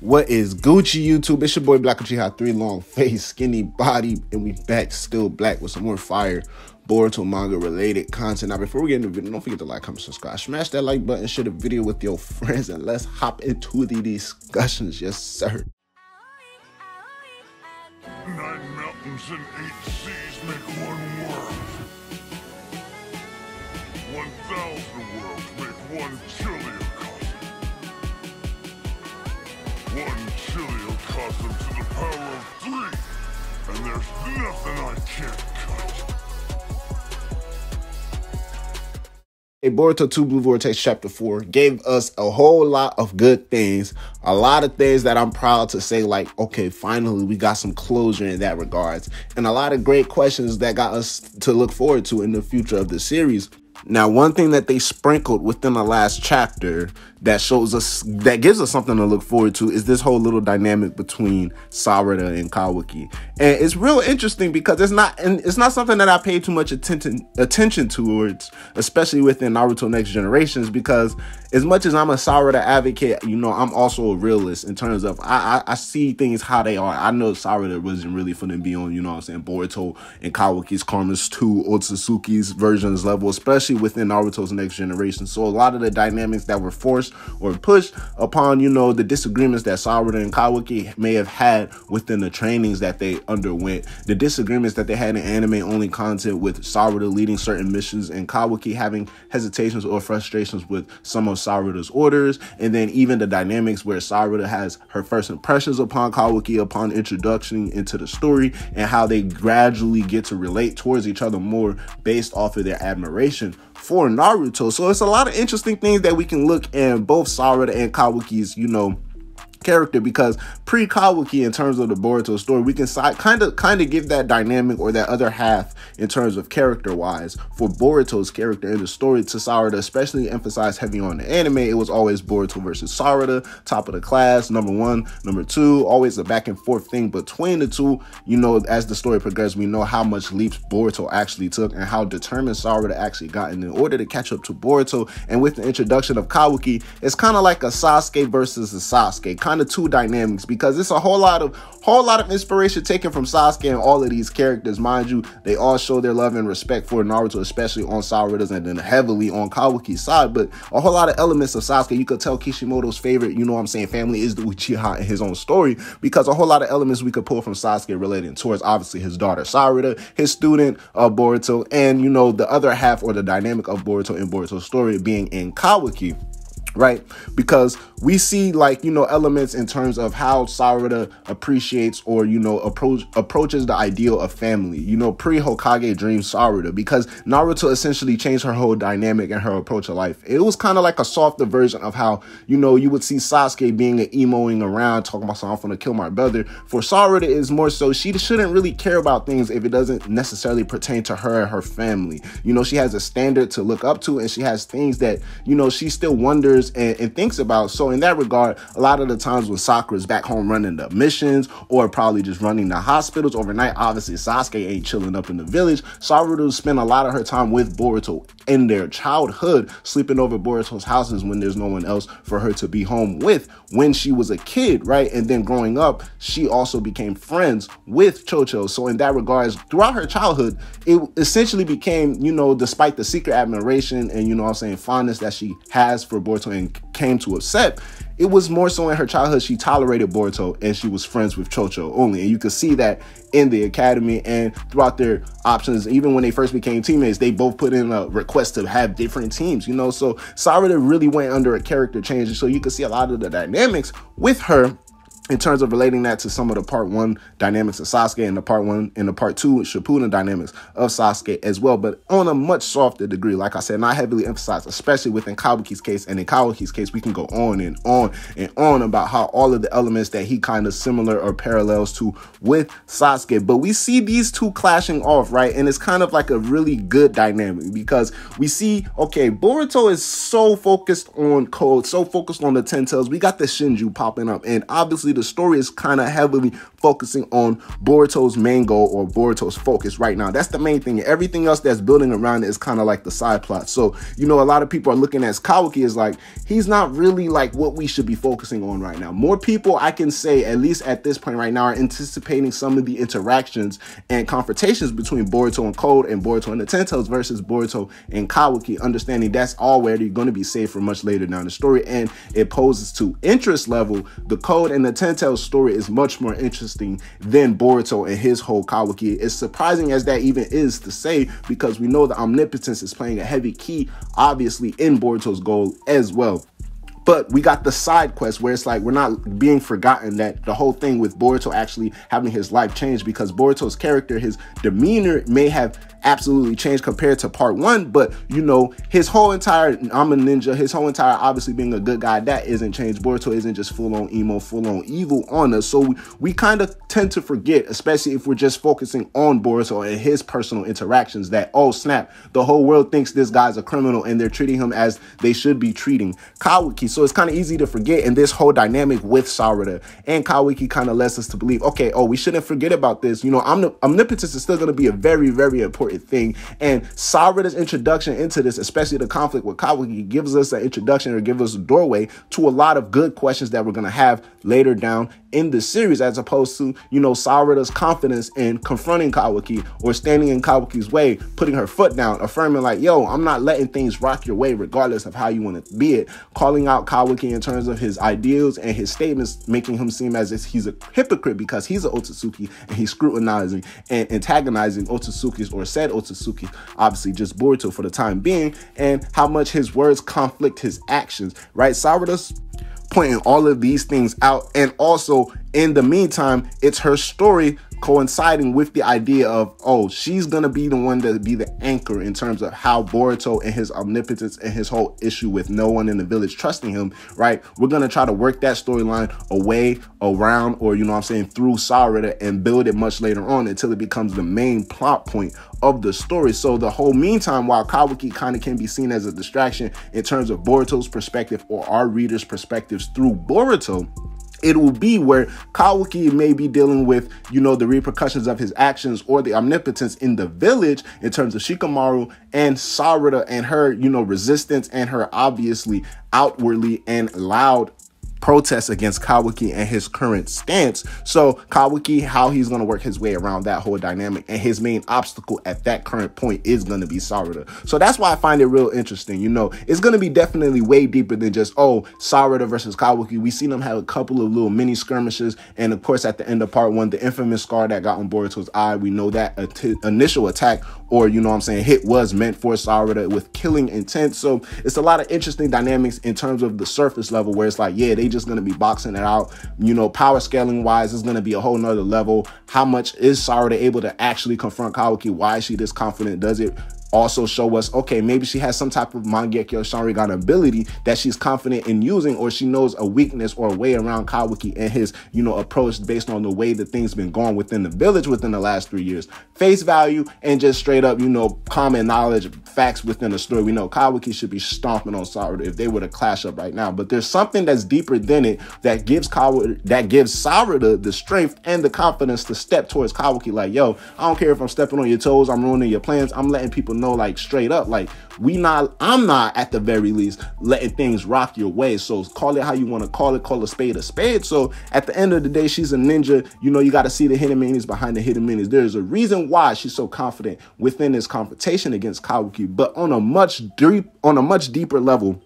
What is Gucci YouTube? It's your boy Black Uchiha, 3 long face, skinny body, and we back still black with some more fire Boruto manga related content. Now before we get into the video, don't forget to like, comment, subscribe, smash that like button, share the video with your friends, and let's hop into the discussions. Yes sir. 9 mountains and 8 seas make one world. 1,000 worlds make one chiliocosm. 1 chiliocosm to the power of 3, and there's nothing I can't cut. Boruto 2 Blue Vortex Chapter 4 gave us a whole lot of good things, a lot of things that I'm proud to say, like, okay, finally we got some closure in that regards, and a lot of great questions that got us to look forward to in the future of the series. Now, one thing that they sprinkled within the last chapter that shows us, that gives us something to look forward to, is this whole little dynamic between Sarada and Kawaki. And it's real interesting because it's not something that I pay too much attention towards, especially within Naruto Next Generations, because as much as I'm a Sarada advocate, you know, I'm also a realist in terms of I see things how they are. I know Sarada wasn't really finna be on, you know what I'm saying, Boruto and Kawaki's Karma's 2 Otsutsuki's versions level, especially within Naruto's Next Generation. So a lot of the dynamics that were forced or pushed upon, you know, the disagreements that Sarada and Kawaki may have had within the trainings that they underwent, the disagreements that they had in anime-only content with Sarada leading certain missions and Kawaki having hesitations or frustrations with some of Sarada's orders, and then even the dynamics where Sarada has her first impressions upon Kawaki upon introduction into the story, and how they gradually get to relate towards each other more based off of their admiration for Naruto. So it's a lot of interesting things that we can look in both Sarada and Kawaki's, you know, character, because pre-Kawaki, in terms of the Boruto story, we can kind of give that dynamic or that other half in terms of character wise for Boruto's character in the story to Sarada, especially emphasized heavy on the anime. It was always Boruto versus Sarada, top of the class, number 1, number 2, always a back and forth thing between the two. You know, as the story progressed, we know how much leaps Boruto actually took and how determined Sarada actually got in order to catch up to Boruto. And with the introduction of Kawaki, it's kind of like a Sasuke versus a Sasuke, kind of two dynamics, because it's a whole lot of inspiration taken from Sasuke and all of these characters. Mind you, they all show their love and respect for Naruto, especially on Sarada's and then heavily on Kawaki's side, but a whole lot of elements of Sasuke. You could tell Kishimoto's favorite, you know what I'm saying, family is the Uchiha in his own story, because a whole lot of elements we could pull from Sasuke relating towards obviously his daughter Sarada, his student Boruto, and, you know, the other half or the dynamic of Boruto in Boruto's story being in Kawaki. Right, because we see, like, you know, elements in terms of how Sarada appreciates or, you know, approaches the ideal of family, you know, pre-Hokage dream Sarada, because Naruto essentially changed her whole dynamic and her approach to life. It was kind of like a softer version of how, you know, you would see Sasuke being an emoing around, talking about something, I'm gonna kill my brother. For Sarada, is more so she shouldn't really care about things if it doesn't necessarily pertain to her and her family. You know, she has a standard to look up to, and she has things that, you know, she still wonders and thinks about. So in that regard, a lot of the times when Sakura's back home running the missions or probably just running the hospitals overnight, obviously Sasuke ain't chilling up in the village. Sarada spent a lot of her time with Boruto in their childhood, sleeping over Boruto's houses when there's no one else for her to be home with when she was a kid, right? And then growing up, she also became friends with Chocho. So in that regards, throughout her childhood, it essentially became, you know, despite the secret admiration and, you know what I'm saying, fondness that she has for Boruto and came to accept, it was more so in her childhood she tolerated Boruto and she was friends with Chocho only. And you could see that in the academy and throughout their options. Even when they first became teammates, they both put in a request to have different teams, you know. So Sarada really went under a character change, so you could see a lot of the dynamics with her in terms of relating that to some of the part 1 dynamics of Sasuke and the part 1 and the part 2 Shippuden dynamics of Sasuke as well, but on a much softer degree. Like I said, not heavily emphasized, especially within Kawaki's case. And in Kawaki's case, we can go on and on and on about how all of the elements that he kind of similar or parallels to with Sasuke. But we see these two clashing off, right? And it's kind of like a really good dynamic, because we see, okay, Boruto is so focused on code, so focused on the 10 tails. We got the Shinju popping up, and obviously the the story is kind of heavily focusing on Boruto's main goal or Boruto's focus right now. That's the main thing. Everything else that's building around it is kind of like the side plot. So, you know, a lot of people are looking at Kawaki as like, he's not really like what we should be focusing on right now. More people, I can say, at least at this point right now, are anticipating some of the interactions and confrontations between Boruto and Code and Boruto and the Ten Tails versus Boruto and Kawaki, understanding that's already going to be saved for much later down the story. And it poses to interest level, the Code and the Ten Tails story is much more interesting than Boruto and his whole Kawaki. As surprising as that even is to say, because we know the omnipotence is playing a heavy key, obviously, in Boruto's goal as well. But we got the side quest where it's like we're not being forgotten that the whole thing with Boruto actually having his life change, because Boruto's character, his demeanor may have absolutely changed compared to part one, but you know, his whole entire I'm a ninja, his whole entire obviously being a good guy, that isn't changed. Boruto isn't just full on emo, full on evil on us. So we kind of tend to forget, especially if we're just focusing on Boruto and his personal interactions, that, oh snap, the whole world thinks this guy's a criminal and they're treating him as they should be treating Kawaki. So it's kind of easy to forget, and this whole dynamic with Sarada and Kawaki kind of lets us to believe, okay, oh, we shouldn't forget about this. You know, omnipotence is still going to be a very, very important thing, and Sarada's introduction into this, especially the conflict with Kawaki, gives us an introduction or gives us a doorway to a lot of good questions that we're going to have later down in the series, as opposed to, you know, Sarada's confidence in confronting Kawaki or standing in Kawaki's way, putting her foot down, affirming like, yo, I'm not letting things rock your way regardless of how you want to be it, calling out Kawaki in terms of his ideals and his statements, making him seem as if he's a hypocrite because he's an Otsutsuki and he's scrutinizing and antagonizing Otsutsuki's, or said Otsutsuki, obviously just Boruto for the time being, and how much his words conflict his actions, right? Sarada's pointing all of these things out, and also in the meantime, it's her story coinciding with the idea of, oh, she's going to be the one to be the anchor in terms of how Boruto and his omnipotence and his whole issue with no one in the village trusting him, right? We're going to try to work that storyline away, around, or, you know what I'm saying, through Sarada, and build it much later on until it becomes the main plot point of the story. So the whole meantime, while Kawaki kind of can be seen as a distraction in terms of Boruto's perspective or our readers' perspectives through Boruto, it will be where Kawaki may be dealing with, you know, the repercussions of his actions or the omnipotence in the village in terms of Shikamaru and Sarada and her, you know, resistance and her obviously outwardly and loud protests against Kawaki and his current stance. So Kawaki, how he's going to work his way around that whole dynamic, and his main obstacle at that current point is going to be Sarada. So that's why I find it real interesting. You know, it's going to be definitely way deeper than just, oh, Sarada versus Kawaki. We seen them have a couple of little mini skirmishes, and of course at the end of part one, the infamous scar that got on Boruto's eye, we know that initial attack, or, you know what I'm saying, hit was meant for Sarada with killing intent. So it's a lot of interesting dynamics in terms of the surface level, where it's like, yeah, they just going to be boxing it out. You know, power scaling wise is going to be a whole nother level. How much is Sarada able to actually confront Kawaki? Why is she this confident? Does it also show us, okay, maybe she has some type of Mangekyo Sharingan ability that she's confident in using, or she knows a weakness or a way around Kawaki and his, you know, approach based on the way that things been going within the village within the last 3 years. Face value and just straight up, you know, common knowledge, facts within the story. We know Kawaki should be stomping on Sarada if they were to clash up right now, but there's something that's deeper than it that gives Sarada the strength and the confidence to step towards Kawaki like, yo, I don't care if I'm stepping on your toes, I'm ruining your plans, I'm letting people know, like, straight up, like, I'm not at the very least letting things rock your way. So call it how you want to call it, call a spade a spade. So at the end of the day, she's a ninja. You know, you got to see the hidden meanings behind the hidden meanings. There's a reason why she's so confident within this confrontation against Kawaki, but on a much deeper level,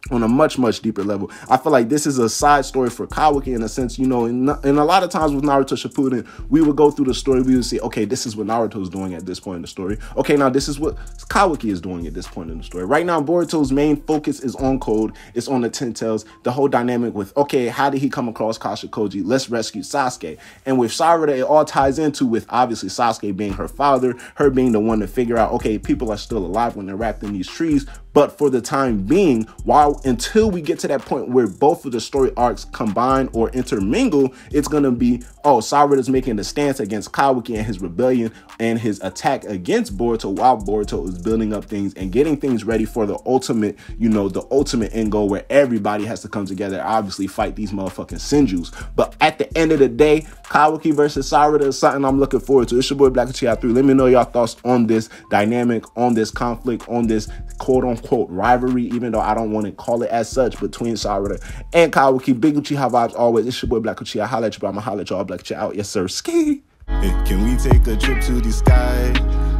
on a much deeper level. I feel like this is a side story for Kawaki in a sense. You know, in a lot of times with Naruto Shippuden, we would go through the story, we would say, okay, this is what Naruto's doing at this point in the story. Okay, now this is what Kawaki is doing at this point in the story. Right now, Boruto's main focus is on Code, it's on the Ten Tails, the whole dynamic with, okay, how did he come across Kashikoji? Let's rescue Sasuke. And with Sarada, it all ties into with obviously Sasuke being her father, her being the one to figure out, okay, people are still alive when they're wrapped in these trees, But for the time being, until we get to that point where both of the story arcs combine or intermingle, it's going to be, oh, Sarada's making the stance against Kawaki and his rebellion and his attack against Boruto, while Boruto is building up things and getting things ready for the ultimate, the ultimate end goal where everybody has to come together, obviously fight these motherfucking Senjus. But at the end of the day, Kawaki versus Sarada is something I'm looking forward to. It's your boy Black Uchiha 3. Let me know your thoughts on this dynamic, on this conflict, on this quote-unquote rivalry, even though I don't want to call it as such, between Sarada and Kawaki. Big Uchiha vibes always. It's your boy Black Uchiha. Holla at you, bro. I'ma holla at y'all. Black Uchiha out. Yes, sir. Ski. Hey, can we take a trip to the sky?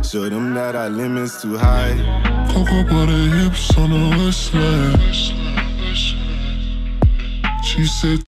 Show them that our limit's too high. Cocoa butter hips on the west side. She said